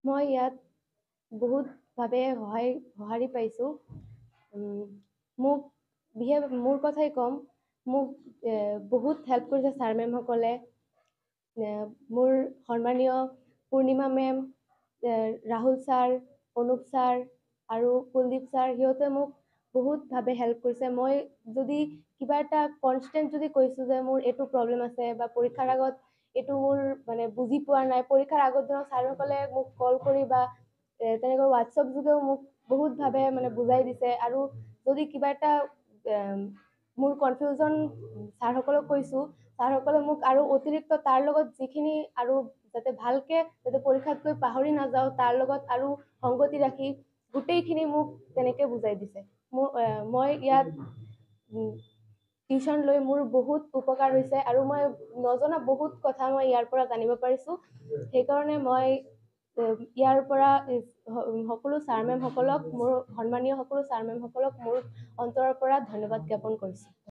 মই ইয়াত বহুতভাৱে সঁহাৰি পাইছোঁ। মোক মোৰ কথাই ক'ম, মোক বহুত হেল্প কৰিছে ছাৰ মেমসকলে। মোৰ সন্মানীয় Purnima ma'am, Rahul sir, Anup sir আৰু কুলদীপ ছাৰ, সিহঁতে মোক বহুতভাৱে হেল্প কৰিছে। মই যদি কিবা এটা কনষ্টেণ্ট যদি কৈছোঁ যে মোৰ এইটো প্ৰব্লেম আছে বা পৰীক্ষাৰ আগত এইটো মোৰ মানে বুজি পোৱা নাই, পৰীক্ষাৰ আগত দিনত ছাৰসকলে মোক কল কৰি বা তেনেকৈ হোৱাটছএপ যোগেও মোক বহুতভাৱে মানে বুজাই দিছে। আৰু যদি কিবা এটা মোৰ কনফিউজন ছাৰসকলক কৈছোঁ, ছাৰসকলে মোক আৰু অতিৰিক্ত তাৰ লগত যিখিনি আৰু যাতে ভালকৈ যাতে পৰীক্ষাত গৈ পাহৰি নাযাওঁ, তাৰ লগত আৰু সংগতি ৰাখি গোটেইখিনি মোক তেনেকৈ বুজাই দিছে। মই ইয়াত টিউশ্যন লৈ মোৰ বহুত উপকাৰ হৈছে আৰু মই নজনা বহুত কথা মই ইয়াৰ পৰা জানিব পাৰিছোঁ। সেইকাৰণে মই ইয়াৰ পৰা সকলো ছাৰ মেমসকলক, মোৰ সন্মানীয় সকলো ছাৰ মেমসকলক মোৰ অন্তৰৰ পৰা ধন্যবাদ জ্ঞাপন কৰিছোঁ।